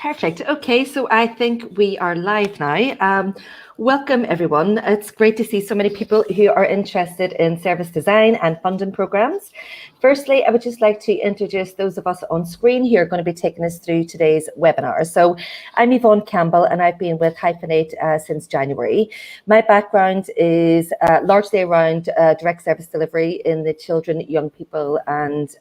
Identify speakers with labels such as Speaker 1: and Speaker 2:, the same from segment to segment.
Speaker 1: Perfect. Okay, so I think we are live now. Welcome, everyone. It's great to see so many people who are interested in service design and funding programs. Firstly, I would just like to introduce those of us on screen who are going to be taking us through today's webinar. So I'm Yvonne Campbell, and I've been with Hyphenate since January. My background is largely around direct service delivery in the children, young people and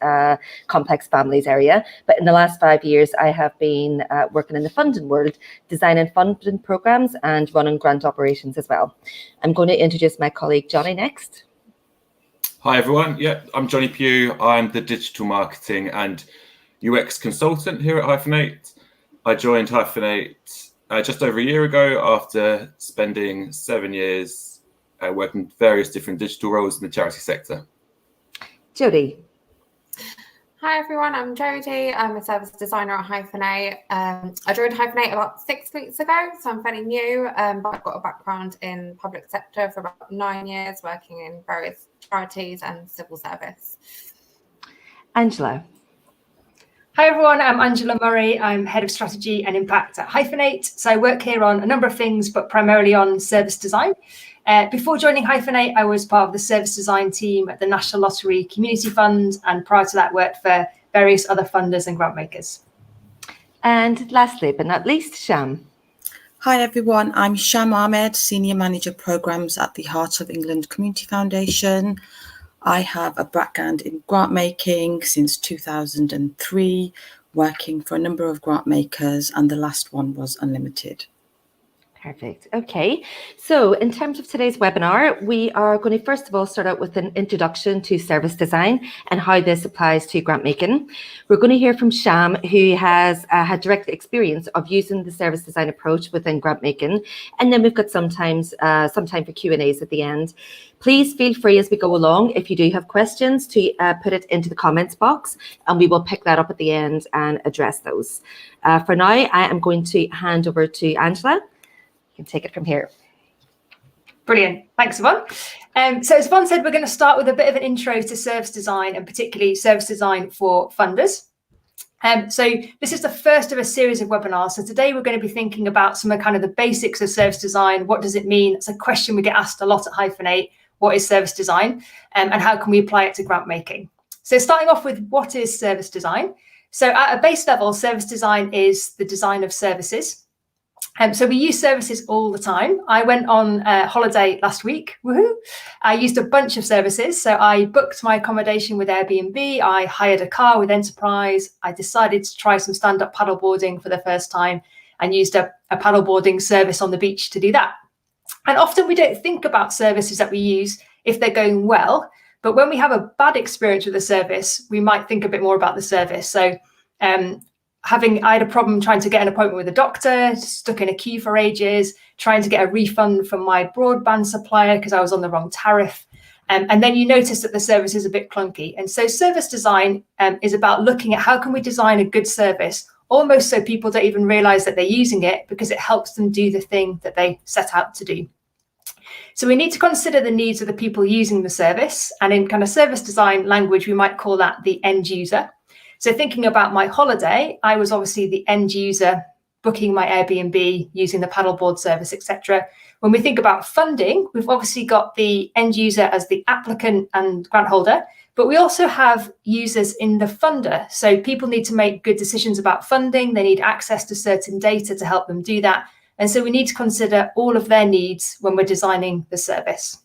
Speaker 1: complex families area. But in the last 5 years, I have been working in the funding world, designing funding programs and running grant operations as well. I'm going to introduce my colleague Johnny next.
Speaker 2: Hi everyone, I'm Johnny Pugh. I'm the digital marketing and UX consultant here at Hyphenate. I joined Hyphenate just over a year ago after spending 7 years working various different digital roles in the charity sector.
Speaker 1: Jodie.
Speaker 3: Hi everyone, I'm Jodie. I'm a service designer at Hyphenate. I joined Hyphenate about 6 weeks ago, so I'm fairly new, but I've got a background in public sector for about 9 years, working in various charities and civil service.
Speaker 1: Angela.
Speaker 4: Hi everyone, I'm Angela Murray. I'm Head of Strategy and Impact at Hyphenate. So I work here on a number of things, but primarily on service design. Before joining Hyphenate, I was part of the service design team at the National Lottery Community Fund, and prior to that worked for various other funders and grant makers.
Speaker 1: And lastly, but not least, Sham.
Speaker 5: Hi everyone, I'm Sham Ahmed, Senior Manager Programmes at the Heart of England Community Foundation. I have a background in grant making since 2003, working for a number of grant makers, and the last one was Unlimited.
Speaker 1: Perfect. Okay, so in terms of today's webinar, we are going to first of all start out with an introduction to service design and how this applies to grant making. We're going to hear from Sham, who has had direct experience of using the service design approach within grant making, and then we've got some time for Q&As at the end. Please feel free as we go along, if you do have questions, to put it into the comments box, and we will pick that up at the end and address those. For now, I am going to hand over to Angela. Take it from here.
Speaker 4: Brilliant. Thanks, Yvonne. So as Yvonne said, we're going to start with a bit of an intro to service design, and particularly service design for funders. So this is the first of a series of webinars. So today we're going to be thinking about some of the basics of service design. What does it mean? It's a question we get asked a lot at Hyphenate. What is service design? And how can we apply it to grant making? So starting off with what is service design? So at a base level, service design is the design of services. So we use services all the time. I went on holiday last week. Woohoo! I used a bunch of services. So I booked my accommodation with Airbnb. I hired a car with Enterprise. I decided to try some stand-up paddleboarding for the first time and used a paddleboarding service on the beach to do that. And often we don't think about services that we use if they're going well. But when we have a bad experience with a service, we might think a bit more about the service. So I had a problem trying to get an appointment with a doctor, stuck in a queue for ages, trying to get a refund from my broadband supplier because I was on the wrong tariff. And then you notice that the service is a bit clunky. And so service design is about looking at how can we design a good service, almost so people don't even realize that they're using it because it helps them do the thing that they set out to do. So we need to consider the needs of the people using the service. And in service design language, we might call that the end user. So thinking about my holiday, I was obviously the end user booking my Airbnb, using the paddleboard service, etc. When we think about funding, we've obviously got the end user as the applicant and grant holder, but we also have users in the funder. So people need to make good decisions about funding. They need access to certain data to help them do that. And so we need to consider all of their needs when we're designing the service.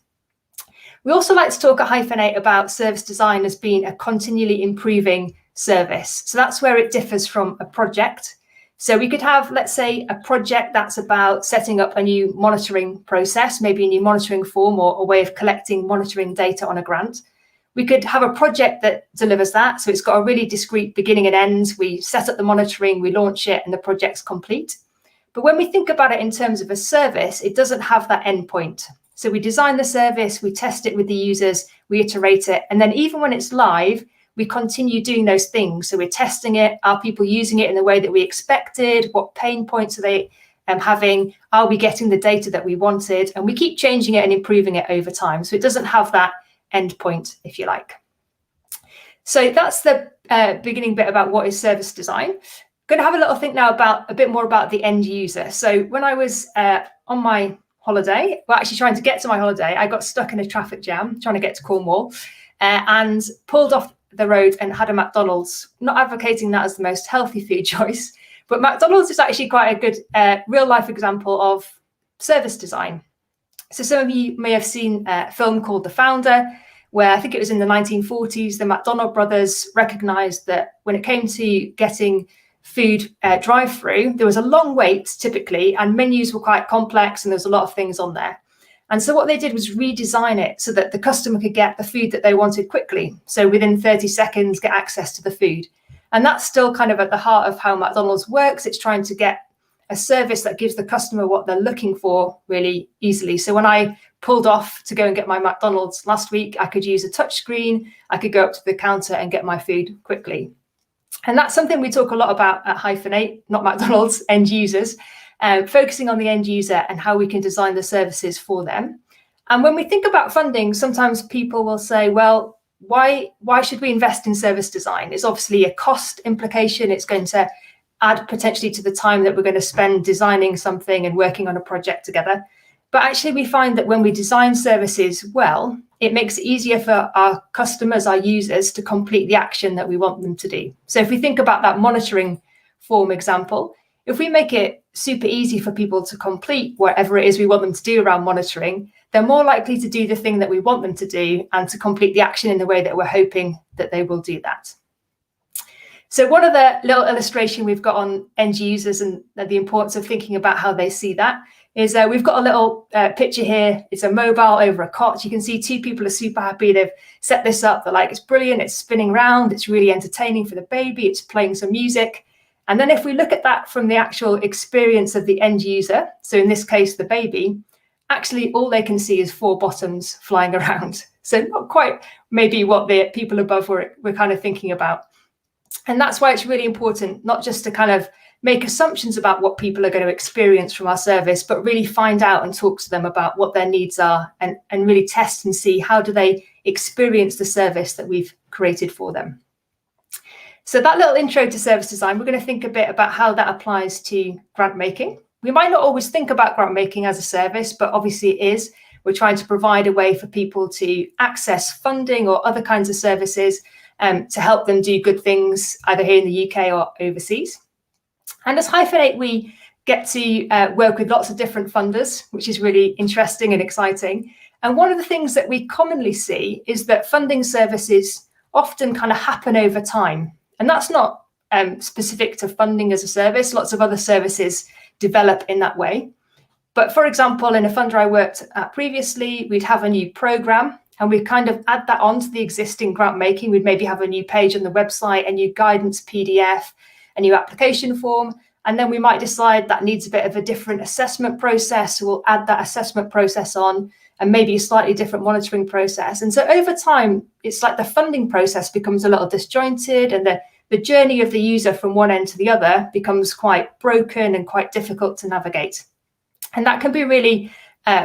Speaker 4: We also like to talk at Hyphenate about service design as being a continually improving service. So that's where it differs from a project. So we could have, let's say, a project that's about setting up a new monitoring process, maybe a new monitoring form or a way of collecting monitoring data on a grant. We could have a project that delivers that. So it's got a really discrete beginning and end. We set up the monitoring, we launch it, and the project's complete. But when we think about it in terms of a service, it doesn't have that endpoint. So we design the service, we test it with the users, we iterate it, and then even when it's live, we continue doing those things. So we're testing it. Are people using it in the way that we expected? What pain points are they having? Are we getting the data that we wanted? And we keep changing it and improving it over time. So it doesn't have that end point, if you like. So that's the beginning bit about what is service design. Going to have a little think now about a bit more about the end user. So when I was on my holiday, well, actually trying to get to my holiday, I got stuck in a traffic jam trying to get to Cornwall and pulled off the road and had a McDonald's. Not advocating that as the most healthy food choice, but McDonald's is actually quite a good real life example of service design. So some of you may have seen a film called The Founder, where I think it was in the 1940s, the McDonald brothers recognized that when it came to getting food drive-through, there was a long wait typically, and menus were quite complex and there's a lot of things on there. And so what they did was redesign it so that the customer could get the food that they wanted quickly. So within 30 seconds, get access to the food. And that's still kind of at the heart of how McDonald's works. It's trying to get a service that gives the customer what they're looking for really easily. So when I pulled off to go and get my McDonald's last week, I could use a touch screen. I could go up to the counter and get my food quickly. And that's something we talk a lot about at Hyphenate, not McDonald's, end users, focusing on the end user and how we can design the services for them. And when we think about funding, sometimes people will say, well, why should we invest in service design? It's obviously a cost implication. It's going to add potentially to the time that we're going to spend designing something and working on a project together. But actually, we find that when we design services well, it makes it easier for our customers, our users, to complete the action that we want them to do. So if we think about that monitoring form example, if we make it super easy for people to complete whatever it is we want them to do around monitoring, they're more likely to do the thing that we want them to do and to complete the action in the way that we're hoping that they will do that. So one of the little illustration we've got on end users and the importance of thinking about how they see that is we've got a little picture here. It's a mobile over a cot. You can see two people are super happy. They've set this up. They're like, it's brilliant. It's spinning around. It's really entertaining for the baby. It's playing some music. And then if we look at that from the actual experience of the end user, so in this case, the baby, actually all they can see is four bottoms flying around. So not quite maybe what the people above were kind of thinking about. And that's why it's really important not just to kind of make assumptions about what people are going to experience from our service, but really find out and talk to them about what their needs are and really test and see how do they experience the service that we've created for them. So that little intro to service design, we're going to think a bit about how that applies to grant making. We might not always think about grant making as a service, but obviously it is. We're trying to provide a way for people to access funding or other kinds of services to help them do good things either here in the UK or overseas. And as Hyphenate, we get to work with lots of different funders, which is really interesting and exciting. And one of the things that we commonly see is that funding services often kind of happen over time. And that's not specific to funding as a service. Lots of other services develop in that way. But for example, in a funder I worked at previously, we'd have a new program and we'd kind of add that on to the existing grant making. We'd maybe have a new page on the website, a new guidance PDF, a new application form. And then we might decide that needs a bit of a different assessment process. So we'll add that assessment process on and maybe a slightly different monitoring process. And so over time, it's like the funding process becomes a little disjointed and the journey of the user from one end to the other becomes quite broken and quite difficult to navigate. And that can be really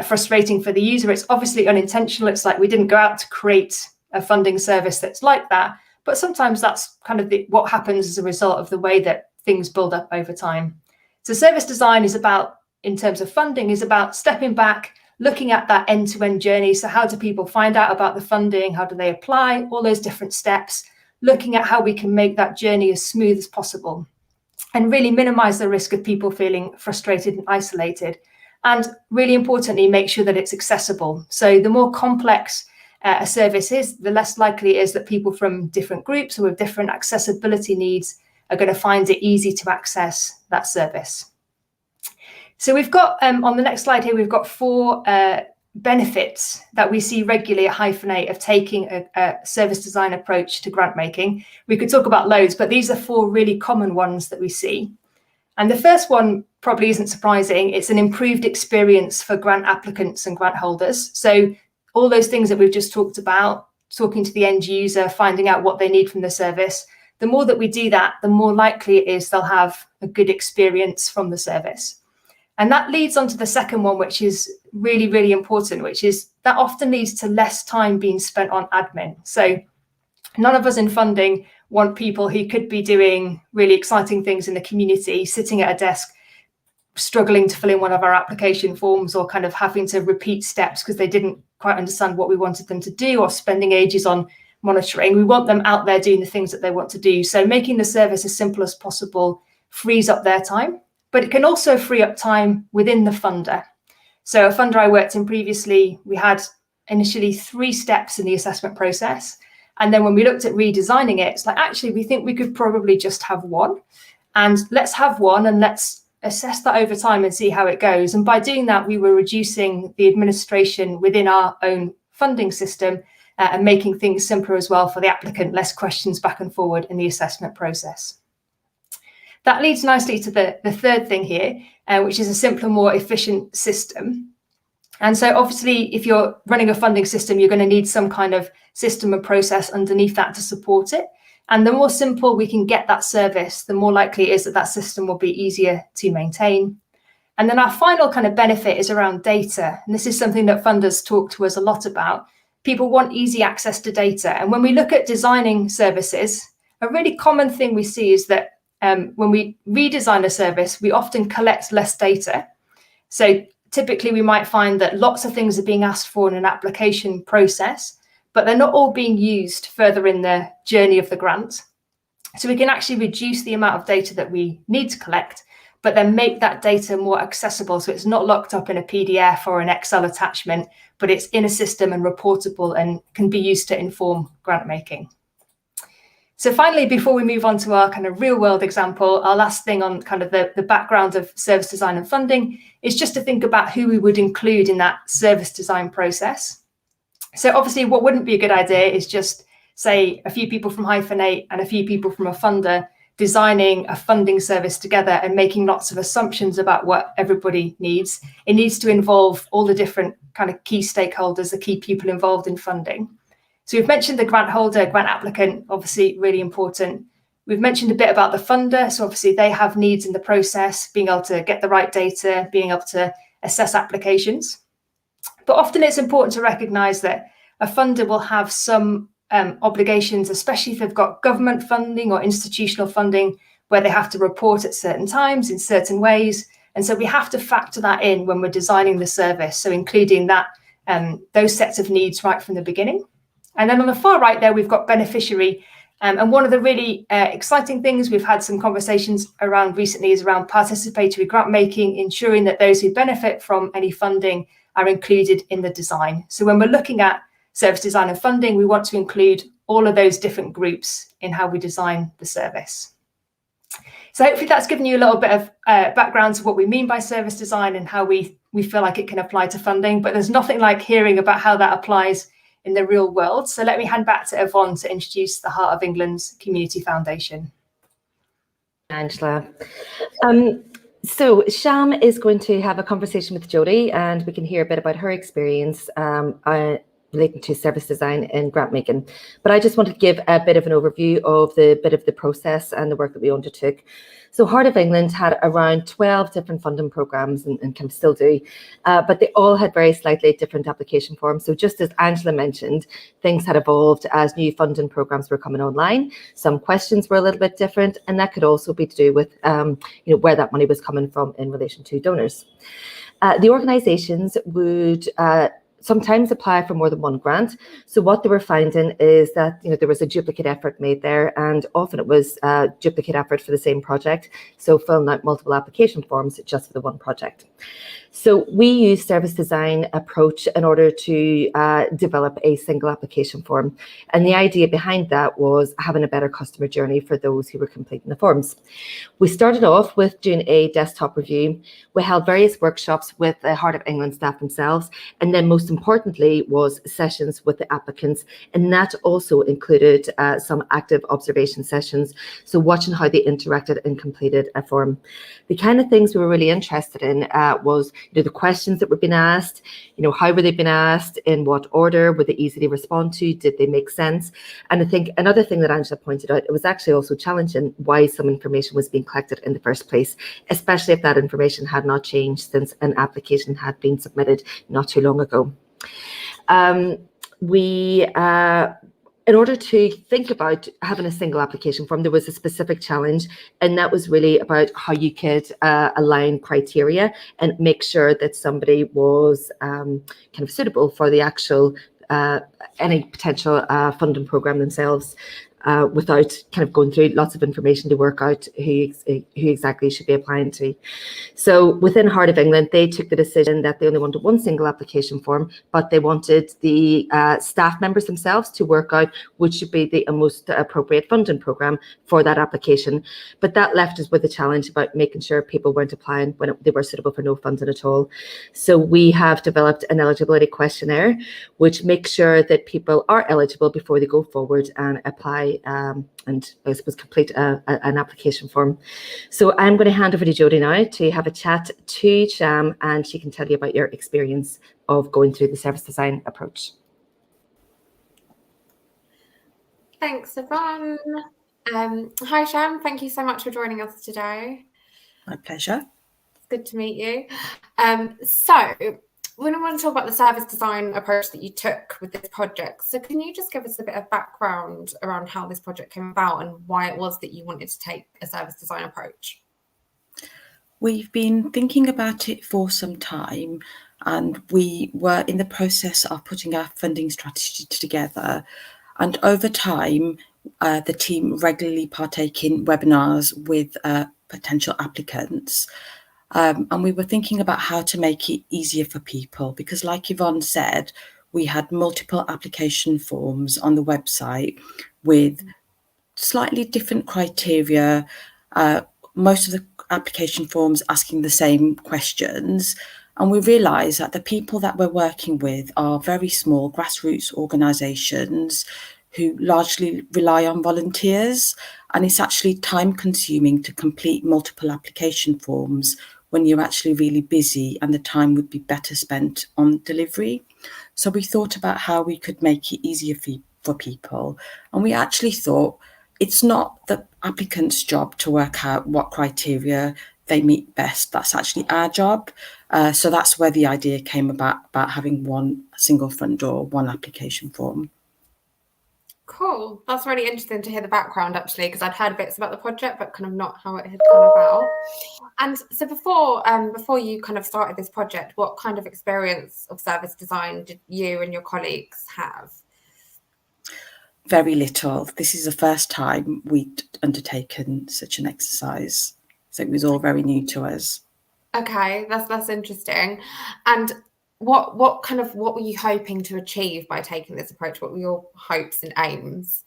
Speaker 4: frustrating for the user. It's obviously unintentional. It's like we didn't go out to create a funding service that's like that. But sometimes that's kind of what happens as a result of the way that things build up over time. So service design is about, in terms of funding, is about stepping back, looking at that end-to-end journey. So how do people find out about the funding? How do they apply? All those different steps, looking at how we can make that journey as smooth as possible and really minimize the risk of people feeling frustrated and isolated. And really importantly, make sure that it's accessible. So the more complex a service is, the less likely it is that people from different groups or with different accessibility needs are going to find it easy to access that service. So we've got, on the next slide here, we've got 4 benefits that we see regularly at Hyphenate of taking a service design approach to grant making. We could talk about loads, but these are 4 really common ones that we see. And the first one probably isn't surprising. It's an improved experience for grant applicants and grant holders. So all those things that we've just talked about, talking to the end user, finding out what they need from the service, the more that we do that, the more likely it is they'll have a good experience from the service. And that leads on to the second one, which is really, really important, which is that often leads to less time being spent on admin. So none of us in funding want people who could be doing really exciting things in the community, sitting at a desk, struggling to fill in one of our application forms, or kind of having to repeat steps because they didn't quite understand what we wanted them to do, or spending ages on monitoring. We want them out there doing the things that they want to do. So making the service as simple as possible frees up their time, but it can also free up time within the funder. So a funder I worked in previously, we had initially 3 steps in the assessment process. And then when we looked at redesigning it, it's like, actually, we think we could probably just have 1. And let's have 1 and let's assess that over time and see how it goes. And by doing that, we were reducing the administration within our own funding system and making things simpler as well for the applicant, less questions back and forward in the assessment process. That leads nicely to the third thing here, which is a simpler, more efficient system. And so obviously, if you're running a funding system, you're going to need some kind of system and process underneath that to support it. And the more simple we can get that service, the more likely it is that that system will be easier to maintain. And then our final kind of benefit is around data. And this is something that funders talk to us a lot about. People want easy access to data. And when we look at designing services, a really common thing we see is that when we redesign a service, we often collect less data. So typically, we might find that lots of things are being asked for in an application process, but they're not all being used further in the journey of the grant. So we can actually reduce the amount of data that we need to collect, but then make that data more accessible. So it's not locked up in a PDF or an Excel attachment, but it's in a system and reportable and can be used to inform grant making. So finally, before we move on to our kind of real world example, our last thing on kind of the background of service design and funding is just to think about who we would include in that service design process. So obviously, what wouldn't be a good idea is just say a few people from -8 and a few people from a funder designing a funding service together and making lots of assumptions about what everybody needs. It needs to involve all the different kind of key stakeholders, the key people involved in funding. So we've mentioned the grant holder, grant applicant, obviously really important. We've mentioned a bit about the funder. So obviously they have needs in the process, being able to get the right data, being able to assess applications. But often it's important to recognise that a funder will have some obligations, especially if they've got government funding or institutional funding, where they have to report at certain times in certain ways. And so we have to factor that in when we're designing the service. So including that, those sets of needs right from the beginning. And then on the far right there, we've got beneficiary. And one of the really exciting things we've had some conversations around recently is around participatory grant making, ensuring that those who benefit from any funding are included in the design. So when we're looking at service design and funding, we want to include all of those different groups in how we design the service. So hopefully that's given you a little bit of background to what we mean by service design and how we feel like it can apply to funding. But there's nothing like hearing about how that applies in the real world. So let me hand back to Yvonne to introduce the Heart of England's Community Foundation.
Speaker 1: Angela. So Sham is going to have a conversation with Jodie, and we can hear a bit about her experience relating to service design and grant making. But I just wanted to give a bit of an overview of the process and the work that we undertook. So Heart of England had around 12 different funding programs and can still do, but they all had very slightly different application forms. So just as Angela mentioned, things had evolved as new funding programs were coming online. Some questions were a little bit different, and that could also be to do with where that money was coming from in relation to donors. The organisations would sometimes apply for more than one grant. So what they were finding is that there was a duplicate effort made there, and often it was a duplicate effort for the same project. So filling out multiple application forms just for the one project. So we use service design approach in order to develop a single application form. And the idea behind that was having a better customer journey for those who were completing the forms. We started off with doing a desktop review. We held various workshops with the Heart of England staff themselves. And then most importantly was sessions with the applicants. And that also included some active observation sessions. So watching how they interacted and completed a form. The kind of things we were really interested in was the questions that were being asked, how were they being asked, in what order, were they easy to respond to, did they make sense? And I think another thing that Angela pointed out, it was actually also challenging why some information was being collected in the first place, especially if that information had not changed since an application had been submitted not too long ago. in order to think about having a single application form, there was a specific challenge, and that was really about how you could align criteria and make sure that somebody was kind of suitable for the actual any potential funding program themselves. Without kind of going through lots of information to work out who exactly should be applying to. So within Heart of England, they took the decision that they only wanted one single application form, but they wanted the staff members themselves to work out which should be the most appropriate funding program for that application. But that left us with a challenge about making sure people weren't applying when they were suitable for no funding at all. So we have developed an eligibility questionnaire, which makes sure that people are eligible before they go forward and apply and I suppose complete an application form. So I'm going to hand over to Jodie now to have a chat to Sham, and she can tell you about your experience of going through the service design approach.
Speaker 3: Thanks, Yvonne. Hi, Sham. Thank you so much for joining us today.
Speaker 5: My pleasure.
Speaker 3: It's good to meet you. So we want to talk about the service design approach that you took with this project. So can you just give us a bit of background around how this project came about and why it was that you wanted to take a service design approach?
Speaker 5: We've been thinking about it for some time, and we were in the process of putting our funding strategy together. And over time, the team regularly partake in webinars with potential applicants. And we were thinking about how to make it easier for people, because like Yvonne said, we had multiple application forms on the website with slightly different criteria, most of the application forms asking the same questions. And we realised that the people that we're working with are very small grassroots organisations who largely rely on volunteers. And it's actually time consuming to complete multiple application forms when you're actually really busy, and the time would be better spent on delivery. So we thought about how we could make it easier for people. And we actually thought it's not the applicant's job to work out what criteria they meet best. That's actually our job. So that's where the idea came about having one single front door, one application form.
Speaker 3: Cool. That's really interesting to hear the background, actually, because I'd heard bits about the project, but kind of not how it had come about. And so before you kind of started this project, what kind of experience of service design did you and your colleagues have?
Speaker 5: Very little. This is the first time we'd undertaken such an exercise. So it was all very new to us.
Speaker 3: Okay, that's interesting. And what were you hoping to achieve by taking this approach? What were your hopes and aims?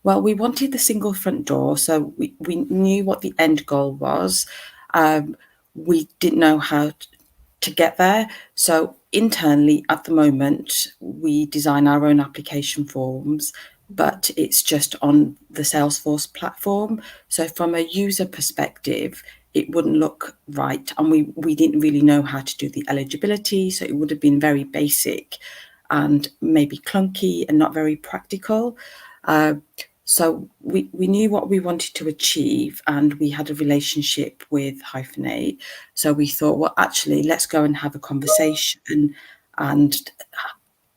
Speaker 5: Well, we wanted the single front door, so we knew what the end goal was. We didn't know how to get there. So internally, at the moment, we design our own application forms, but it's just on the Salesforce platform. So from a user perspective, it wouldn't look right. And we didn't really know how to do the eligibility. So it would have been very basic and maybe clunky and not very practical. So we knew what we wanted to achieve, and we had a relationship with Hyphenate. So we thought, well, actually, let's go and have a conversation, and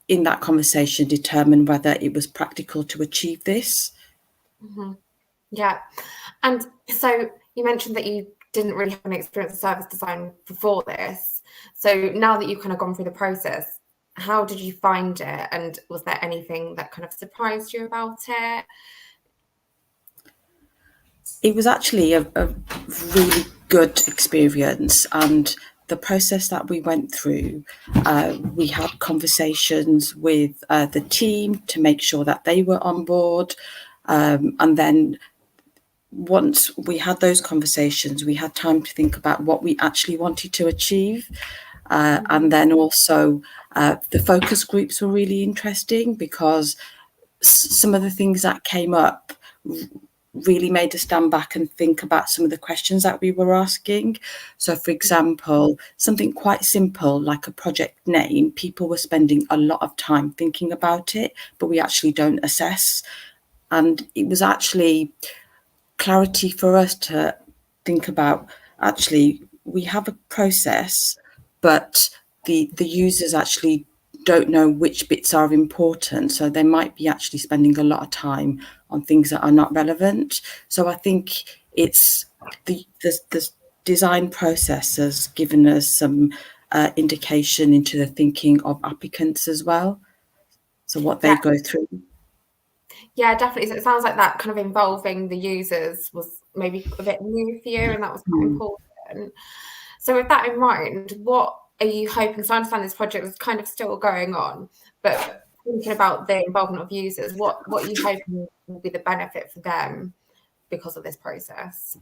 Speaker 5: in that conversation, determine whether it was practical to achieve this.
Speaker 3: Mm-hmm. Yeah. And so you mentioned that you didn't really have an experience of service design before this. So now that you've kind of gone through the process, how did you find it? And was there anything that kind of surprised you about it?
Speaker 5: It was actually a really good experience, and the process that we went through, we had conversations with the team to make sure that they were on board, and then once we had those conversations, we had time to think about what we actually wanted to achieve. And then also the focus groups were really interesting, because some of the things that came up really made us stand back and think about some of the questions that we were asking. So, for example, something quite simple like a project name, people were spending a lot of time thinking about it, but we actually don't assess. And it was actually clarity for us to think about, actually, we have a process, but the users actually don't know which bits are important. So they might be actually spending a lot of time on things that are not relevant. So I think it's the design process has given us some indication into the thinking of applicants as well. So what they go through.
Speaker 3: Yeah, definitely. So it sounds like that kind of involving the users was maybe a bit new for you, and that was quite important. So with that in mind, what are you hoping? So I understand this project is kind of still going on, but thinking about the involvement of users, what are you hoping will be the benefit for them because of this process?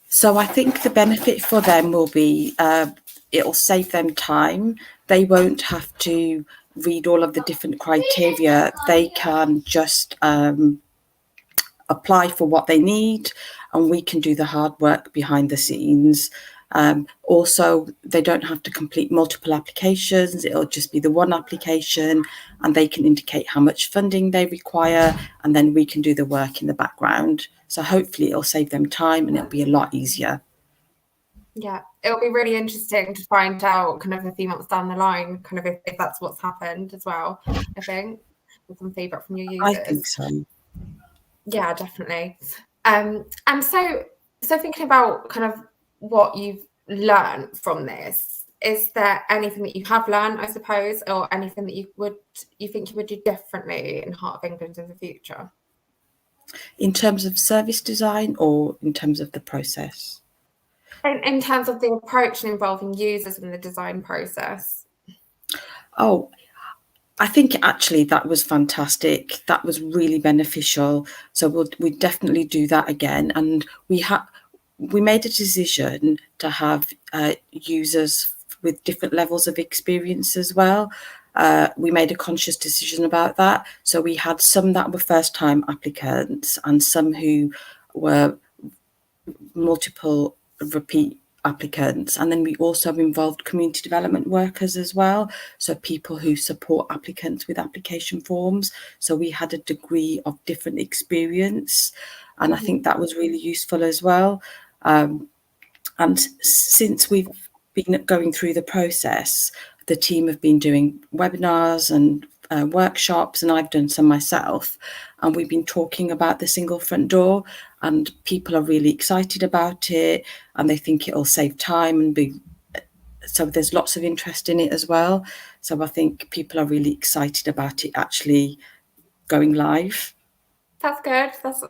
Speaker 5: So I think the benefit for them will be it'll save them time. They won't have to read all of the different criteria. They can just apply for what they need, and we can do the hard work behind the scenes. Also, they don't have to complete multiple applications. It'll just be the one application, and they can indicate how much funding they require, and then we can do the work in the background. So hopefully it'll save them time and it'll be a lot easier.
Speaker 3: Yeah, it'll be really interesting to find out kind of a few months down the line, kind of if that's what's happened as well, I think, with some feedback from your users.
Speaker 5: I think so.
Speaker 3: Yeah, definitely. And so thinking about kind of what you've learned from this, is there anything that you have learned, I suppose, or anything that you think you would do differently in Heart of England in the future?
Speaker 5: In terms of service design or in terms of the process?
Speaker 3: In terms of the approach and involving users in the design process.
Speaker 5: Oh, I think actually that was fantastic. That was really beneficial. So we definitely do that again. And we made a decision to have users with different levels of experience as well. We made a conscious decision about that. So we had some that were first-time applicants and some who were multiple repeat applicants, and then we also involved community development workers as well, so people who support applicants with application forms. So we had a degree of different experience, and I think that was really useful as well. And since we've been going through the process, the team have been doing webinars and workshops, and I've done some myself, and we've been talking about the single front door, and people are really excited about it, and they think it'll save time and so there's lots of interest in it as well. So I think people are really excited about it actually going live.
Speaker 3: That's good. That's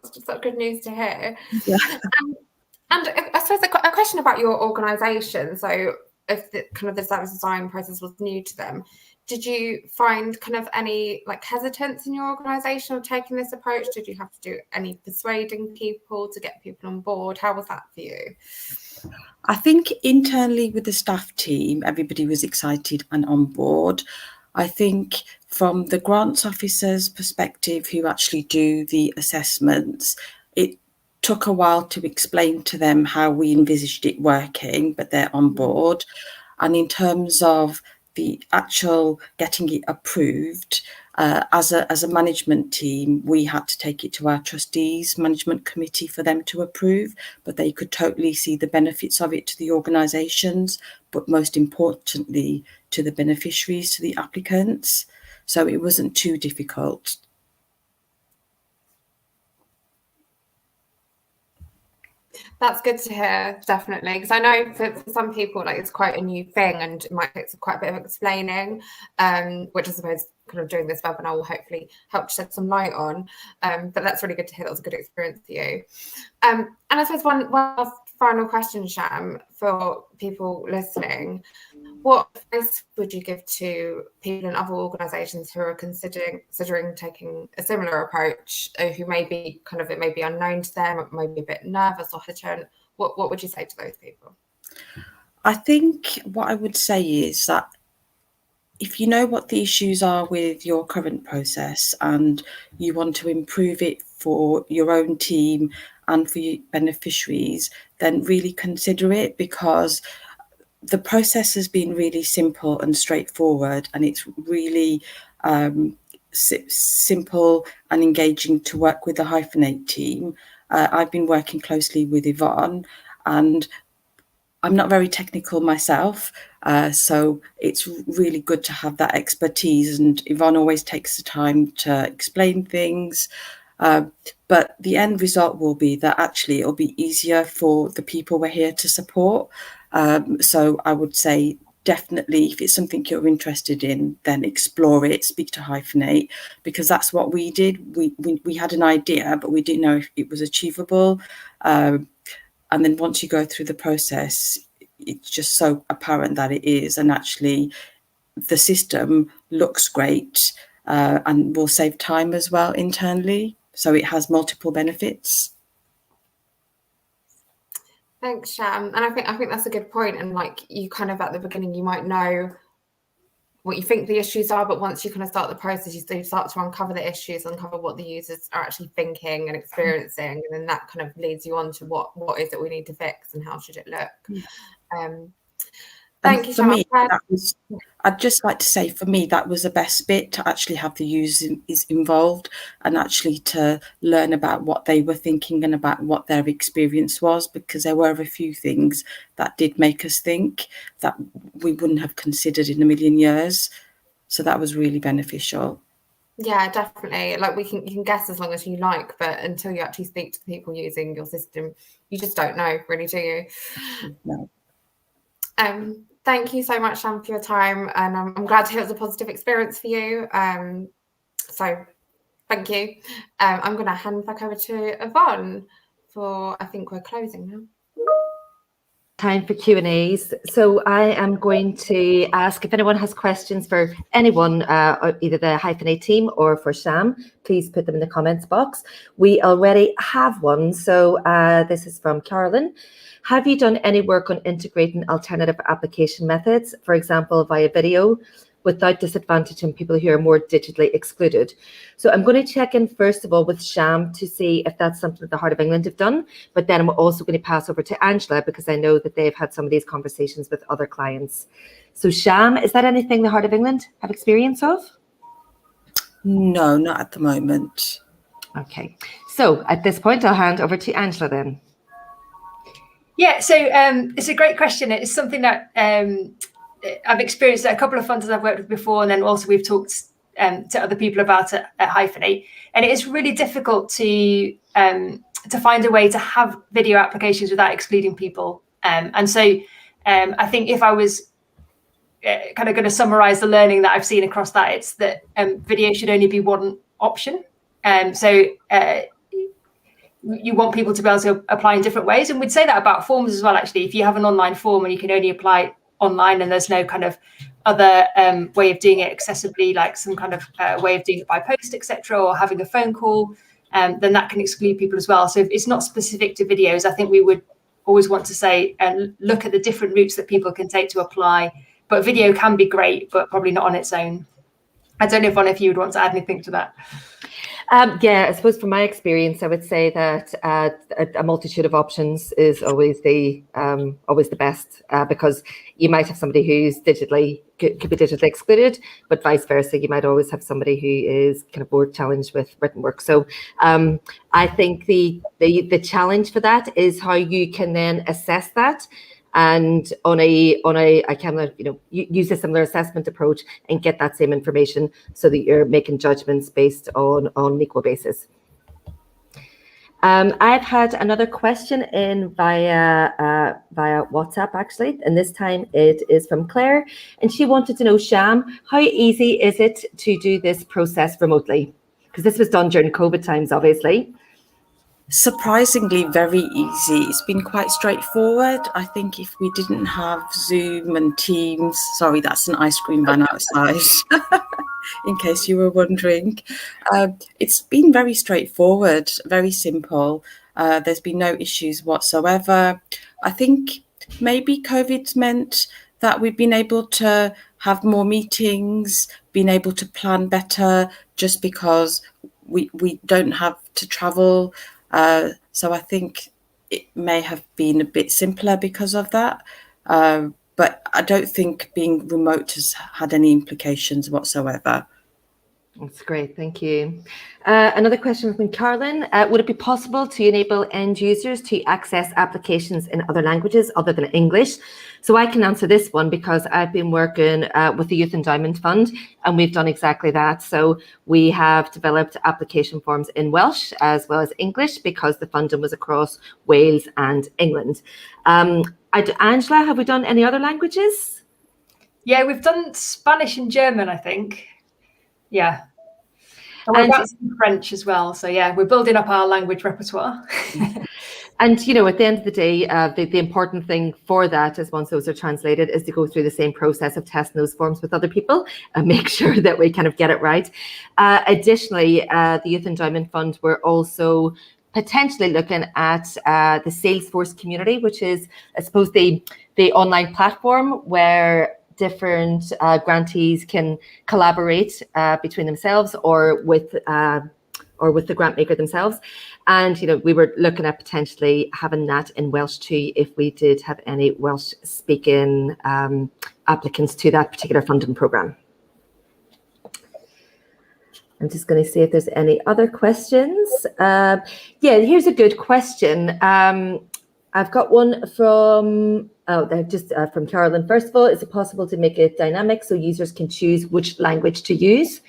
Speaker 3: good news to hear.
Speaker 5: Yeah.
Speaker 3: And I suppose a question about your organisation. So if the service design process was new to them, did you find kind of any hesitance in your organisation of taking this approach? Did you have to do any persuading people to get people on board? How was that for you?
Speaker 5: I think internally with the staff team, everybody was excited and on board. I think from the grants officers' perspective, who actually do the assessments, it took a while to explain to them how we envisaged it working, but they're on board. And in terms of the actual getting it approved, as a management team, we had to take it to our trustees management committee for them to approve, but they could totally see the benefits of it to the organisations, but most importantly to the beneficiaries, to the applicants. So it wasn't too difficult.
Speaker 3: That's good to hear, definitely, because I know for some people it's quite a new thing and it might take quite a bit of explaining, which I suppose kind of doing this webinar will hopefully help shed some light on. But that's really good to hear. That was a good experience for you. And I suppose one last final question, Sham, for people listening. What advice would you give to people in other organisations who are considering taking a similar approach, who may be unknown to them, or maybe a bit nervous or hesitant? What would you say to those people?
Speaker 5: I think what I would say is that if you know what the issues are with your current process and you want to improve it for your own team and for your beneficiaries, then really consider it, because the process has been really simple and straightforward, and it's really simple and engaging to work with the Hyphenate team. I've been working closely with Yvonne, and I'm not very technical myself, so it's really good to have that expertise, and Yvonne always takes the time to explain things. But the end result will be that actually it'll be easier for the people we're here to support. So I would say definitely, if it's something you're interested in, then explore it, speak to Hyphenate, because that's what we did. We had an idea, but we didn't know if it was achievable. And then once you go through the process, it's just so apparent that it is. And actually, the system looks great and will save time as well internally. So it has multiple benefits.
Speaker 3: Thanks, Sham. And I think that's a good point. And like, you kind of at the beginning, you might know what you think the issues are, but once you kind of start the process, you start to uncover the issues, uncover what the users are actually thinking and experiencing, and then that kind of leads you on to what is it we need to fix and how should it look. Thank you,
Speaker 5: for
Speaker 3: Sham.
Speaker 5: me, I'd just like to say, for me, that was the best bit, to actually have the users involved and actually to learn about what they were thinking and about what their experience was, because there were a few things that did make us think that we wouldn't have considered in a million years. So that was really beneficial.
Speaker 3: Yeah, definitely. Like, you can guess as long as you like, but until you actually speak to the people using your system, you just don't know, really, do you?
Speaker 5: No.
Speaker 3: Thank you so much, Sham, for your time, and I'm glad to hear it was a positive experience for you. So thank you. I'm going to hand back over to Yvonne for, I think we're closing now.
Speaker 1: Time for Q&As. So I am going to ask if anyone has questions for anyone, either the Hyphenate team or for Sham, please put them in the comments box. We already have one. So this is from Carolyn. Have you done any work on integrating alternative application methods, for example, via video, without disadvantaging people who are more digitally excluded? So I'm going to check in first of all with Sham to see if that's something that the Heart of England have done, but then I'm also going to pass over to Angela because I know that they've had some of these conversations with other clients. So Sham, is that anything the Heart of England have experience of?
Speaker 5: No, not at the moment.
Speaker 1: Okay, so at this point I'll hand over to Angela then.
Speaker 4: Yeah, so it's a great question. It's something that I've experienced at a couple of funders I've worked with before, and then also we've talked to other people about it at Hyphenate. And it is really difficult to find a way to have video applications without excluding people. And so I think if I was kind of going to summarize the learning that I've seen across that, it's that video should only be one option. You want people to be able to apply in different ways. And we'd say that about forms as well, actually. If you have an online form and you can only apply online and there's no kind of other way of doing it accessibly, like some kind of way of doing it by post, etc., or having a phone call, then that can exclude people as well. So if it's not specific to videos, I think we would always want to say and look at the different routes that people can take to apply. But video can be great, but probably not on its own. I don't know, Yvonne, if you would want to add anything to that.
Speaker 1: Yeah, I suppose from my experience, I would say that a multitude of options is always the best, because you might have somebody who's could be digitally excluded, but vice versa. You might always have somebody who is kind of more challenged with written work. So I think the challenge for that is how you can then assess that. And I can use a similar assessment approach and get that same information so that you're making judgments based on an equal basis. I've had another question in via WhatsApp actually, and this time it is from Claire, and she wanted to know, Sham, how easy is it to do this process remotely? Because this was done during COVID times, obviously.
Speaker 5: Surprisingly very easy. It's been quite straightforward. I think if we didn't have Zoom and Teams, sorry, that's an ice cream van outside, in case you were wondering. It's been very straightforward, very simple. There's been no issues whatsoever. I think maybe COVID's meant that we've been able to have more meetings, been able to plan better, just because we don't have to travel. So I think it may have been a bit simpler because of that. But I don't think being remote has had any implications whatsoever.
Speaker 1: That's great, thank you. Another question from Carolyn. Would it be possible to enable end users to access applications in other languages other than English? So I can answer this one because I've been working with the Youth Endowment Fund, and we've done exactly that. So we have developed application forms in Welsh as well as English because the funding was across Wales and England. Angela, have we done any other languages?
Speaker 4: Yeah, we've done Spanish and German, I think. Yeah. And we're
Speaker 1: And-
Speaker 4: about to do French as well. So yeah, we're building up our language repertoire.
Speaker 1: And, you know, at the end of the day, the important thing for that is once those are translated is to go through the same process of testing those forms with other people and make sure that we kind of get it right. Additionally, the Youth Endowment Fund, we're also potentially looking at the Salesforce community, which is, I suppose, the online platform where different grantees can collaborate between themselves or with the grant maker themselves. And, you know, we were looking at potentially having that in Welsh too, if we did have any Welsh speaking applicants to that particular funding programme. I'm just going to see if there's any other questions. Yeah, here's a good question. I've got one from, from Carolyn. First of all, is it possible to make it dynamic so users can choose which language to use?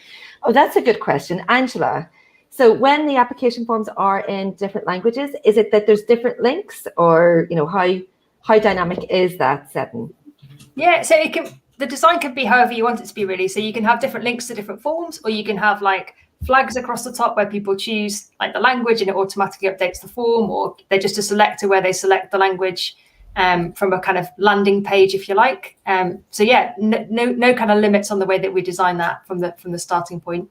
Speaker 1: Oh, that's a good question. Angela, so when the application forms are in different languages, is it that there's different links, or, you know, how dynamic is that setting?
Speaker 4: Yeah, so the design can be however you want it to be, really. So you can have different links to different forms, or you can have like flags across the top where people choose like the language and it automatically updates the form, or they're just a selector where they select the language from a kind of landing page, if you like. So yeah, no kind of limits on the way that we design that from the starting point.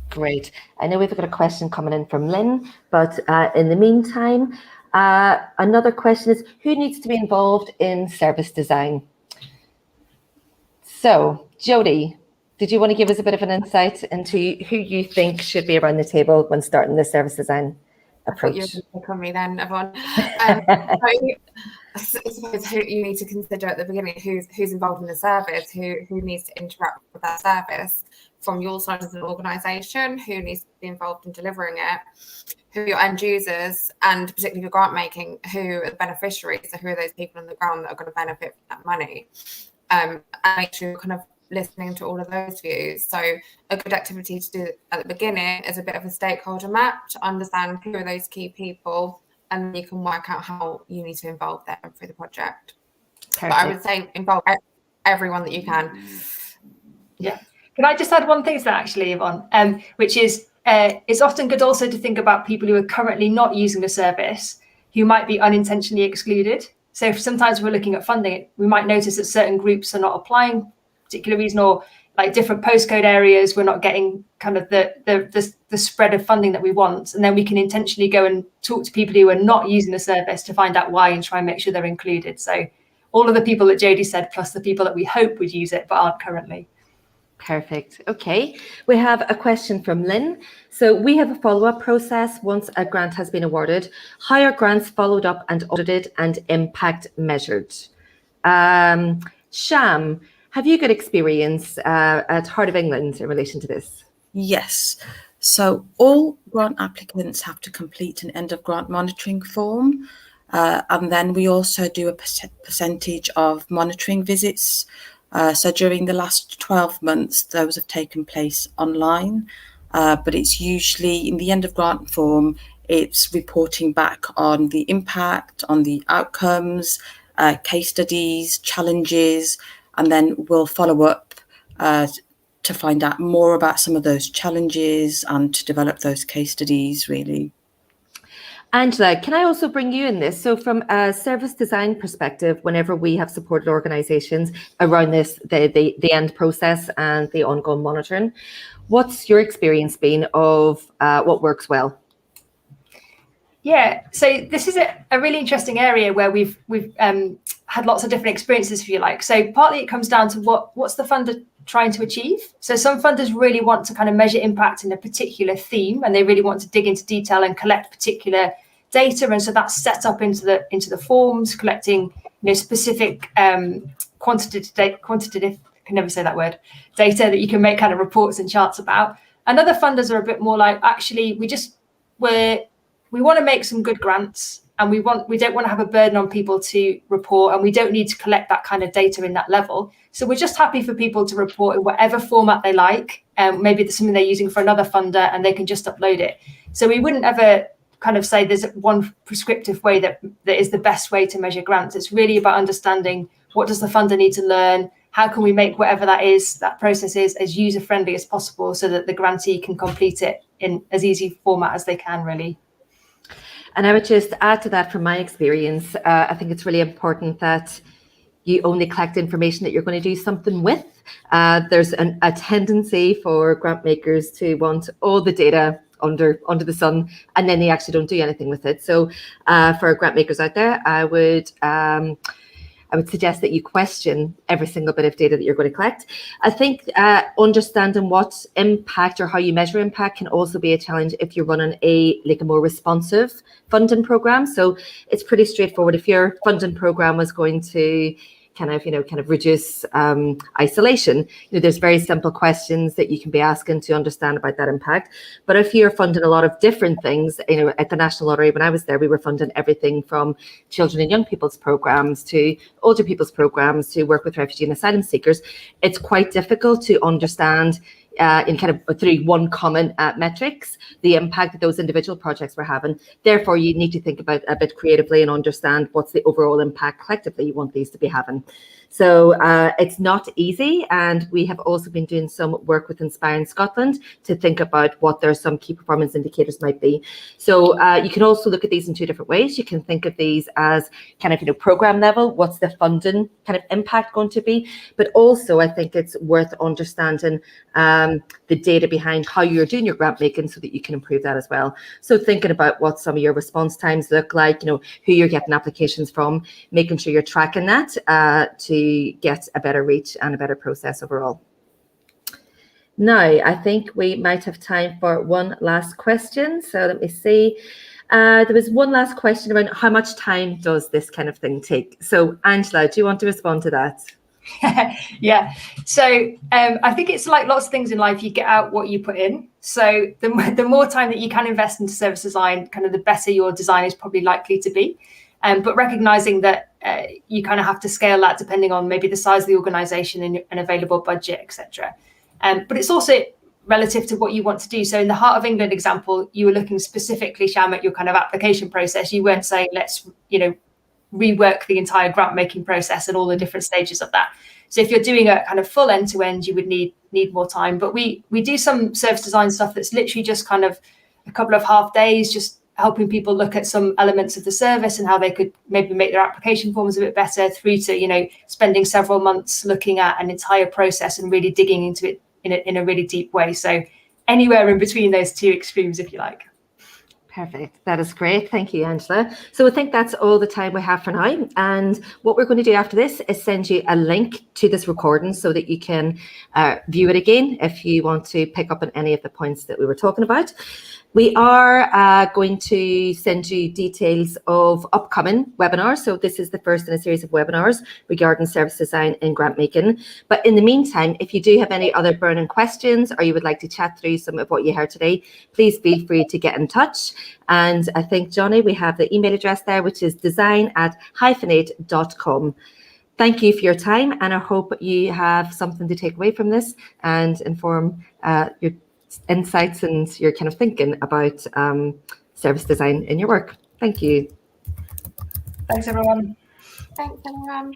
Speaker 1: Great. I know we've got a question coming in from Lynn, but in the meantime, another question is, who needs to be involved in service design? So, Jody, did you want to give us a bit of an insight into who you think should be around the table when starting the service design approach?
Speaker 3: You're going to pick on me then, Yvonne. I suppose who you need to consider at the beginning, who's involved in the service, who needs to interact with that service from your side as an organisation, who needs to be involved in delivering it, who are your end users, and particularly your grant making, who are the beneficiaries, so who are those people on the ground that are going to benefit from that money, and make sure you're kind of listening to all of those views. So a good activity to do at the beginning is a bit of a stakeholder map to understand who are those key people, and you can work out how you need to involve them through the project.
Speaker 1: Perfect.
Speaker 3: But I would say involve everyone that you can.
Speaker 4: Yeah. Can I just add one thing to that, actually, Yvonne, which is it's often good also to think about people who are currently not using the service who might be unintentionally excluded. So if sometimes we're looking at funding, we might notice that certain groups are not applying for a particular reason, or like different postcode areas, we're not getting kind of the spread of funding that we want. And then we can intentionally go and talk to people who are not using the service to find out why and try and make sure they're included. So all of the people that Jodie said, plus the people that we hope would use it but aren't currently.
Speaker 1: Perfect. Okay. We have a question from Lynn. So we have a follow-up process once a grant has been awarded. How are grants followed up and audited and impact measured? Sham, have you got experience at Heart of England in relation to this?
Speaker 5: Yes. So all grant applicants have to complete an end of grant monitoring form. And then we also do a percentage of monitoring visits. So during the last 12 months, those have taken place online. But it's usually in the end of grant form, it's reporting back on the impact, on the outcomes, case studies, challenges, and then we'll follow up to find out more about some of those challenges and to develop those case studies, really.
Speaker 1: Angela, can I also bring you in this? So from a service design perspective, whenever we have supported organisations around this, the end process and the ongoing monitoring, what's your experience been of what works well?
Speaker 4: Yeah, so this is a really interesting area where we've had lots of different experiences, if you like. So partly it comes down to what's the funder trying to achieve. So some funders really want to kind of measure impact in a particular theme, and they really want to dig into detail and collect particular data. And so that's set up into the forms, collecting specific quantitative, I can never say that word, data that you can make kind of reports and charts about. And other funders are a bit more like, actually, we want to make some good grants, and we don't want to have a burden on people to report, and we don't need to collect that kind of data in that level. So we're just happy for people to report in whatever format they like. Maybe it's something they're using for another funder and they can just upload it. So we wouldn't ever kind of say there's one prescriptive way that is the best way to measure grants. It's really about understanding, what does the funder need to learn? How can we make whatever that process is, as user-friendly as possible, so that the grantee can complete it in as easy format as they can, really.
Speaker 1: And I would just add to that, from my experience, I think it's really important that you only collect information that you're going to do something with. There's a tendency for grant makers to want all the data under the sun, and then they actually don't do anything with it. So for grant makers out there, I would suggest that you question every single bit of data that you're going to collect. I think understanding what impact or how you measure impact can also be a challenge if you're running a more responsive funding program. So it's pretty straightforward. If your funding program was going to kind of reduce isolation, there's very simple questions that you can be asking to understand about that impact. But if you're funding a lot of different things, at the National Lottery, when I was there, we were funding everything from children and young people's programs to older people's programs to work with refugee and asylum seekers. It's quite difficult to understand in kind of through one common metrics, the impact that those individual projects were having. Therefore, you need to think about a bit creatively and understand what's the overall impact collectively you want these to be having. So it's not easy, and we have also been doing some work with Inspire in Scotland to think about what their some key performance indicators might be. So you can also look at these in two different ways. You can think of these as kind of program level, what's the funding kind of impact going to be, but also I think it's worth understanding the data behind how you're doing your grant making so that you can improve that as well. So thinking about what some of your response times look like, who you're getting applications from, making sure you're tracking that to get a better reach and a better process overall. Now, I think we might have time for one last question. So let me see. There was one last question about how much time does this kind of thing take? So Angela, do you want to respond to that?
Speaker 4: Yeah. So I think it's like lots of things in life, you get out what you put in. So the more time that you can invest into service design, kind of the better your design is probably likely to be. But recognizing that you kind of have to scale that depending on maybe the size of the organization and available budget, etc. But it's also relative to what you want to do. So in the Heart of England example, you were looking specifically, Sham, at your kind of application process. You weren't saying, let's, rework the entire grant making process and all the different stages of that. So if you're doing a kind of full end to end, you would need more time. But we do some service design stuff that's literally just kind of a couple of half days, just helping people look at some elements of the service and how they could maybe make their application forms a bit better, through to, spending several months looking at an entire process and really digging into it in a really deep way. So anywhere in between those two extremes, if you like.
Speaker 1: Perfect. That is great. Thank you, Angela. So I think that's all the time we have for now. And what we're going to do after this is send you a link to this recording so that you can view it again if you want to pick up on any of the points that we were talking about. We are going to send you details of upcoming webinars. So this is the first in a series of webinars regarding service design and grant making. But in the meantime, if you do have any other burning questions or you would like to chat through some of what you heard today, please feel free to get in touch. And I think, Johnny, we have the email address there, which is design@hyphenate.com. Thank you for your time, and I hope you have something to take away from this and inform your insights and your kind of thinking about service design in your work. Thank you.
Speaker 4: Thanks, everyone.
Speaker 3: Thanks, everyone.